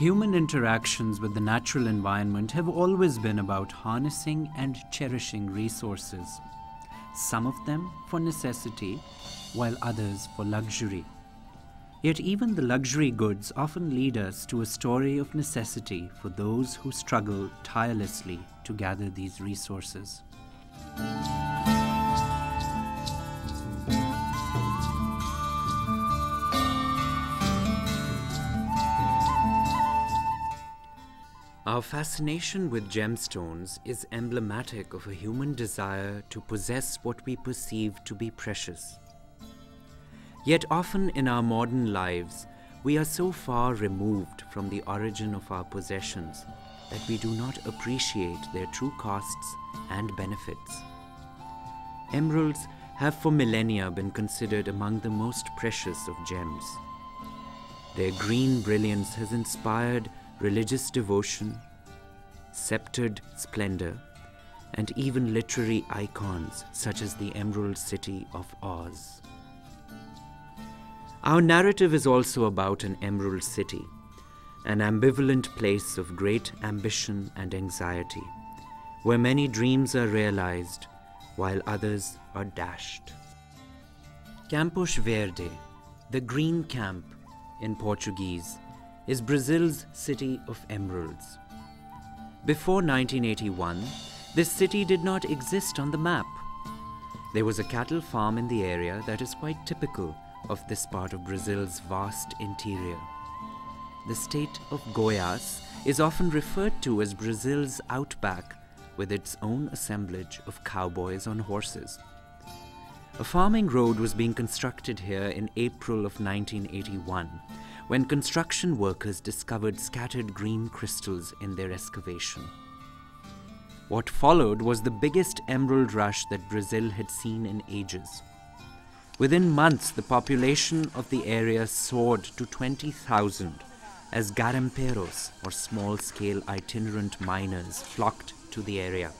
Human interactions with the natural environment have always been about harnessing and cherishing resources, some of them for necessity, while others for luxury. Yet even the luxury goods often lead us to a story of necessity for those who struggle tirelessly to gather these resources. Our fascination with gemstones is emblematic of a human desire to possess what we perceive to be precious. Yet often in our modern lives, we are so far removed from the origin of our possessions that we do not appreciate their true costs and benefits. Emeralds have for millennia been considered among the most precious of gems. Their green brilliance has inspired religious devotion, sceptred splendor, and even literary icons such as the Emerald City of Oz. Our narrative is also about an Emerald City, an ambivalent place of great ambition and anxiety, where many dreams are realized while others are dashed. Campos Verde, the Green Camp in Portuguese, is Brazil's city of emeralds. Before 1981, this city did not exist on the map. There was a cattle farm in the area that is quite typical of this part of Brazil's vast interior. The state of Goiás is often referred to as Brazil's outback, with its own assemblage of cowboys on horses. A farming road was being constructed here in April of 1981, when construction workers discovered scattered green crystals in their excavation. What followed was the biggest emerald rush that Brazil had seen in ages. Within months, the population of the area soared to 20,000 as garimpeiros, or small-scale itinerant miners, flocked to the area.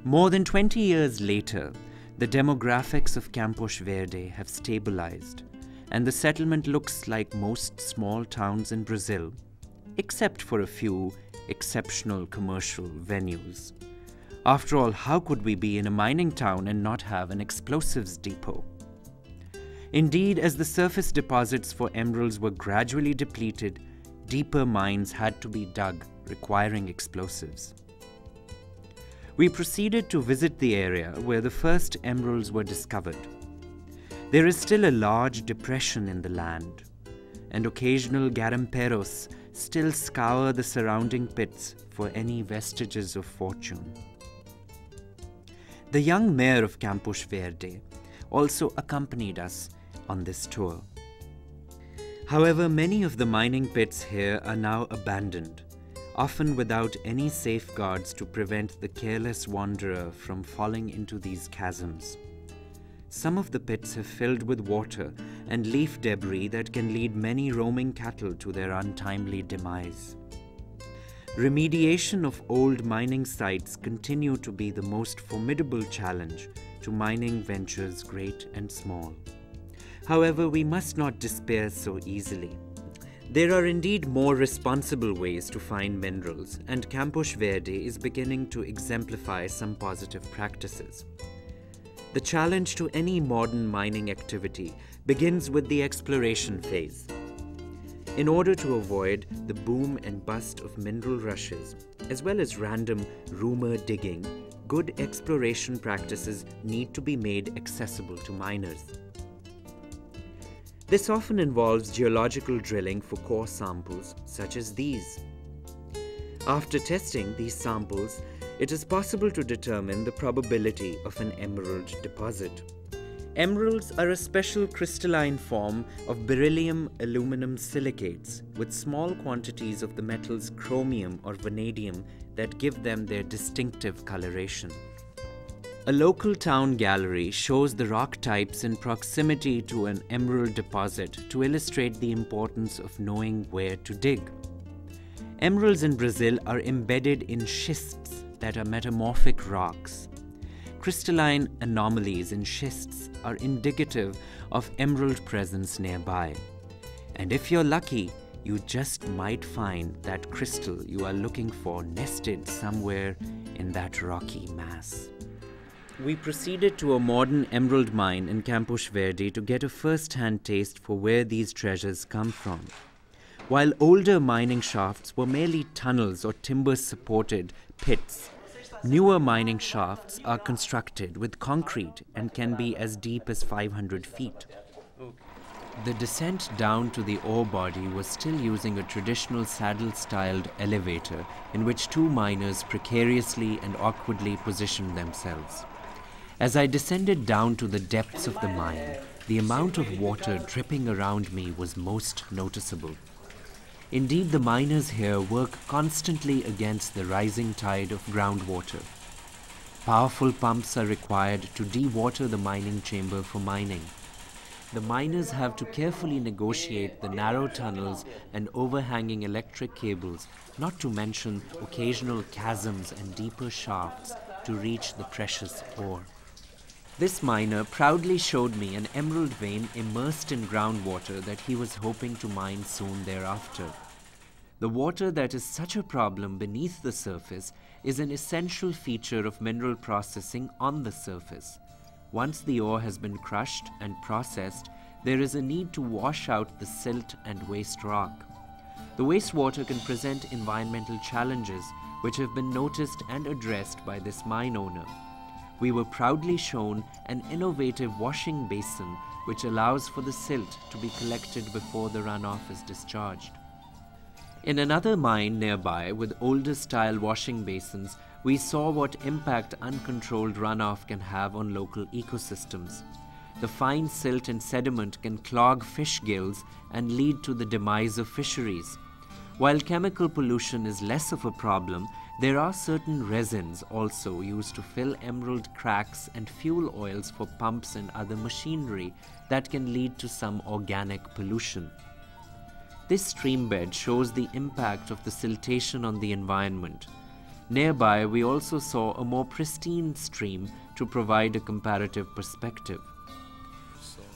More than 20 years later, the demographics of Campos Verde have stabilized, and the settlement looks like most small towns in Brazil, except for a few exceptional commercial venues. After all, how could we be in a mining town and not have an explosives depot? Indeed, as the surface deposits for emeralds were gradually depleted, deeper mines had to be dug, requiring explosives. We proceeded to visit the area where the first emeralds were discovered. There is still a large depression in the land, and occasional garimpeiros still scour the surrounding pits for any vestiges of fortune. The young mayor of Campos Verde also accompanied us on this tour. However, many of the mining pits here are now abandoned, often without any safeguards to prevent the careless wanderer from falling into these chasms. Some of the pits have filled with water and leaf debris that can lead many roaming cattle to their untimely demise. Remediation of old mining sites continue to be the most formidable challenge to mining ventures great and small. However, we must not despair so easily. There are indeed more responsible ways to find minerals, and Campos Verde is beginning to exemplify some positive practices. The challenge to any modern mining activity begins with the exploration phase. In order to avoid the boom and bust of mineral rushes, as well as random rumor digging, good exploration practices need to be made accessible to miners. This often involves geological drilling for core samples, such as these. After testing these samples, it is possible to determine the probability of an emerald deposit. Emeralds are a special crystalline form of beryllium aluminum silicates with small quantities of the metals chromium or vanadium that give them their distinctive coloration. A local town gallery shows the rock types in proximity to an emerald deposit to illustrate the importance of knowing where to dig. Emeralds in Brazil are embedded in schists that are metamorphic rocks. Crystalline anomalies in schists are indicative of emerald presence nearby. And if you're lucky, you just might find that crystal you are looking for nested somewhere in that rocky mass. We proceeded to a modern emerald mine in Campos Verde to get a first-hand taste for where these treasures come from. While older mining shafts were merely tunnels or timber-supported pits, newer mining shafts are constructed with concrete and can be as deep as 500 feet. The descent down to the ore body was still using a traditional saddle-styled elevator in which two miners precariously and awkwardly positioned themselves. As I descended down to the depths of the mine, the amount of water dripping around me was most noticeable. Indeed, the miners here work constantly against the rising tide of groundwater. Powerful pumps are required to dewater the mining chamber for mining. The miners have to carefully negotiate the narrow tunnels and overhanging electric cables, not to mention occasional chasms and deeper shafts to reach the precious ore. This miner proudly showed me an emerald vein immersed in groundwater that he was hoping to mine soon thereafter. The water that is such a problem beneath the surface is an essential feature of mineral processing on the surface. Once the ore has been crushed and processed, there is a need to wash out the silt and waste rock. The wastewater can present environmental challenges which have been noticed and addressed by this mine owner. We were proudly shown an innovative washing basin which allows for the silt to be collected before the runoff is discharged. In another mine nearby with older style washing basins, we saw what impact uncontrolled runoff can have on local ecosystems. The fine silt and sediment can clog fish gills and lead to the demise of fisheries. While chemical pollution is less of a problem, there are certain resins also used to fill emerald cracks and fuel oils for pumps and other machinery that can lead to some organic pollution. This streambed shows the impact of the siltation on the environment. Nearby, we also saw a more pristine stream to provide a comparative perspective.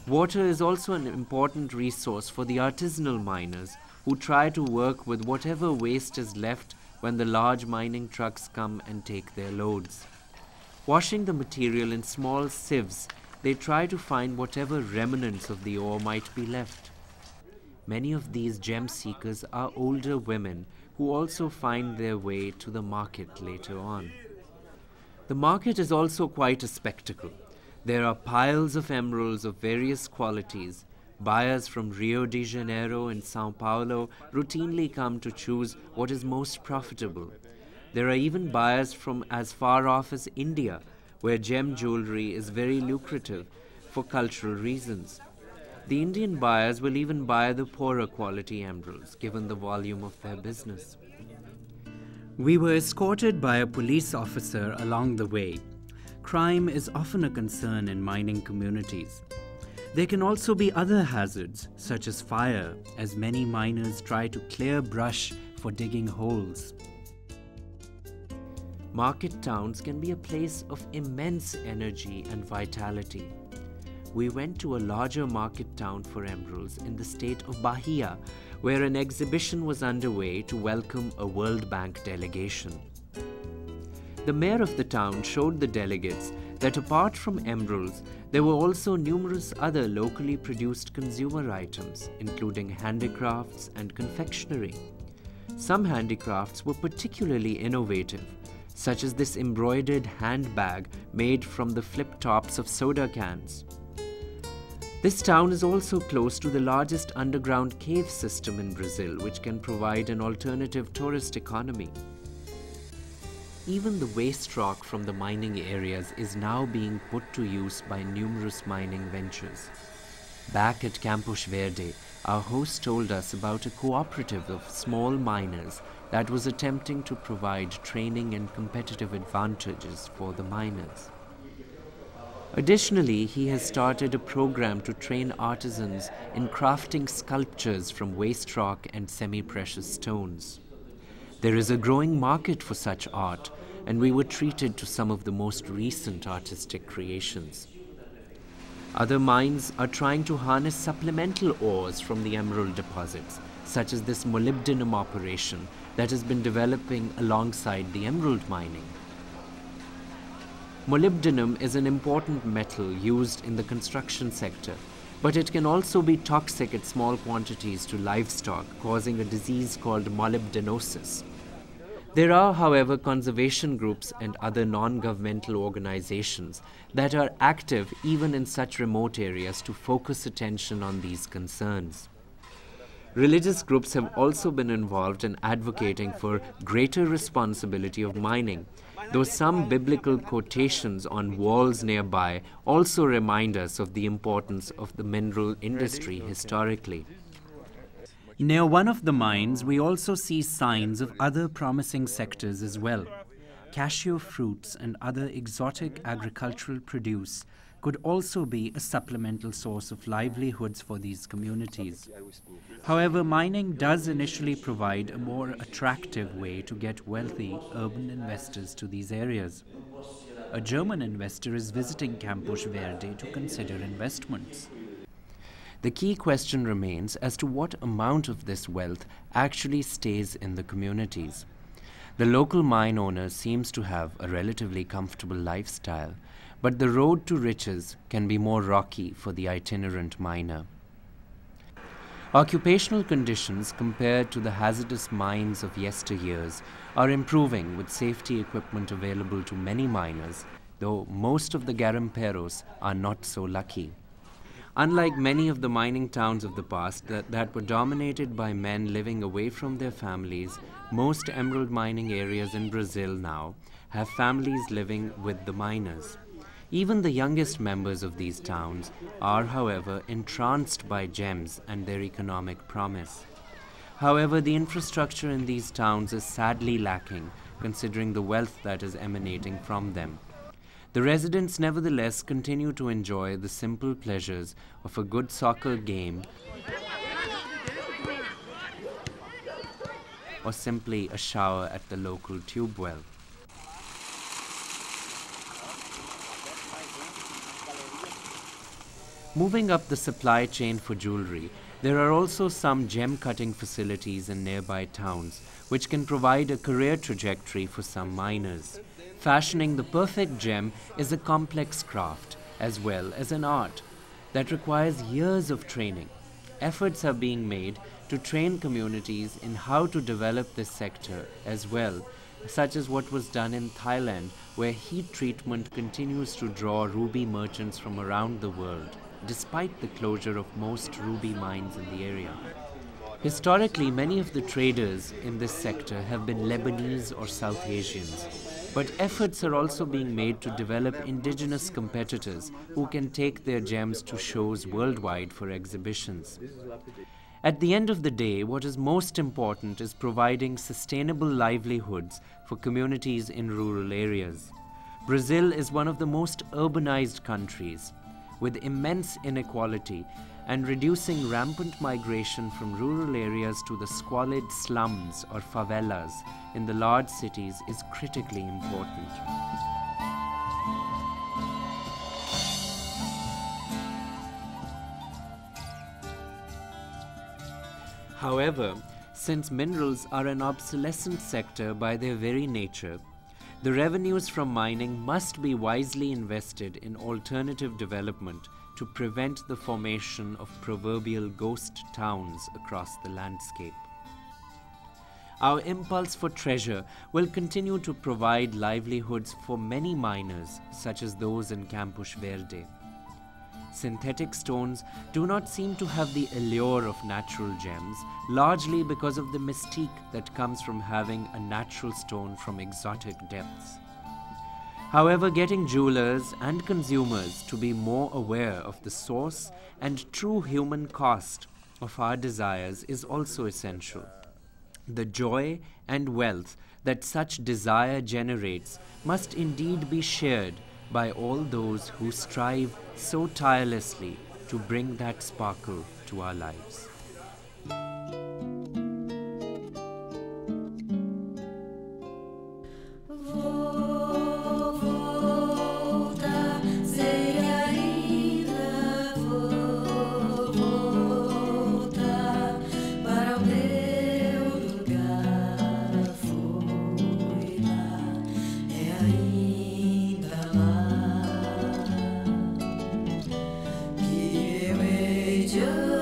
Water is also an important resource for the artisanal miners who try to work with whatever waste is left when the large mining trucks come and take their loads. Washing the material in small sieves, they try to find whatever remnants of the ore might be left. Many of these gem seekers are older women who also find their way to the market later on. The market is also quite a spectacle. There are piles of emeralds of various qualities. Buyers from Rio de Janeiro and Sao Paulo routinely come to choose what is most profitable. There are even buyers from as far off as India, where gem jewelry is very lucrative for cultural reasons. The Indian buyers will even buy the poorer quality emeralds, given the volume of their business. We were escorted by a police officer along the way. Crime is often a concern in mining communities. There can also be other hazards, such as fire, as many miners try to clear brush for digging holes. Market towns can be a place of immense energy and vitality. We went to a larger market town for emeralds in the state of Bahia, where an exhibition was underway to welcome a World Bank delegation. The mayor of the town showed the delegates that apart from emeralds, there were also numerous other locally produced consumer items, including handicrafts and confectionery. Some handicrafts were particularly innovative, such as this embroidered handbag made from the flip tops of soda cans. This town is also close to the largest underground cave system in Brazil, which can provide an alternative tourist economy. Even the waste rock from the mining areas is now being put to use by numerous mining ventures. Back at Campos Verde, our host told us about a cooperative of small miners that was attempting to provide training and competitive advantages for the miners. Additionally, he has started a program to train artisans in crafting sculptures from waste rock and semi-precious stones. There is a growing market for such art, and we were treated to some of the most recent artistic creations. Other mines are trying to harness supplemental ores from the emerald deposits, such as this molybdenum operation that has been developing alongside the emerald mining. Molybdenum is an important metal used in the construction sector, but it can also be toxic at small quantities to livestock, causing a disease called molybdenosis. There are, however, conservation groups and other non-governmental organizations that are active even in such remote areas to focus attention on these concerns. Religious groups have also been involved in advocating for greater responsibility of mining, though some biblical quotations on walls nearby also remind us of the importance of the mineral industry historically. Near one of the mines, we also see signs of other promising sectors as well. Cashew fruits and other exotic agricultural produce could also be a supplemental source of livelihoods for these communities. However, mining does initially provide a more attractive way to get wealthy urban investors to these areas. A German investor is visiting Campos Verde to consider investments. The key question remains as to what amount of this wealth actually stays in the communities. The local mine owner seems to have a relatively comfortable lifestyle, but the road to riches can be more rocky for the itinerant miner. Occupational conditions compared to the hazardous mines of yesteryears are improving with safety equipment available to many miners, though most of the garimperos are not so lucky. Unlike many of the mining towns of the past that were dominated by men living away from their families, most emerald mining areas in Brazil now have families living with the miners. Even the youngest members of these towns are, however, entranced by gems and their economic promise. However, the infrastructure in these towns is sadly lacking, considering the wealth that is emanating from them. The residents nevertheless continue to enjoy the simple pleasures of a good soccer game or simply a shower at the local tube well. Moving up the supply chain for jewelry, there are also some gem cutting facilities in nearby towns which can provide a career trajectory for some miners. Fashioning the perfect gem is a complex craft as well as an art that requires years of training. Efforts are being made to train communities in how to develop this sector as well, such as what was done in Thailand, where heat treatment continues to draw ruby merchants from around the world, despite the closure of most ruby mines in the area. Historically, many of the traders in this sector have been Lebanese or South Asians, but efforts are also being made to develop indigenous competitors who can take their gems to shows worldwide for exhibitions. At the end of the day, what is most important is providing sustainable livelihoods for communities in rural areas. Brazil is one of the most urbanized countries, with immense inequality and reducing rampant migration from rural areas to the squalid slums or favelas in the large cities is critically important. However, since minerals are an obsolescent sector by their very nature, the revenues from mining must be wisely invested in alternative development to prevent the formation of proverbial ghost towns across the landscape. Our impulse for treasure will continue to provide livelihoods for many miners, such as those in Campos Verde. Synthetic stones do not seem to have the allure of natural gems, largely because of the mystique that comes from having a natural stone from exotic depths. However, getting jewelers and consumers to be more aware of the source and true human cost of our desires is also essential. The joy and wealth that such desire generates must indeed be shared by all those who strive so tirelessly to bring that sparkle to our lives. Para Dieu.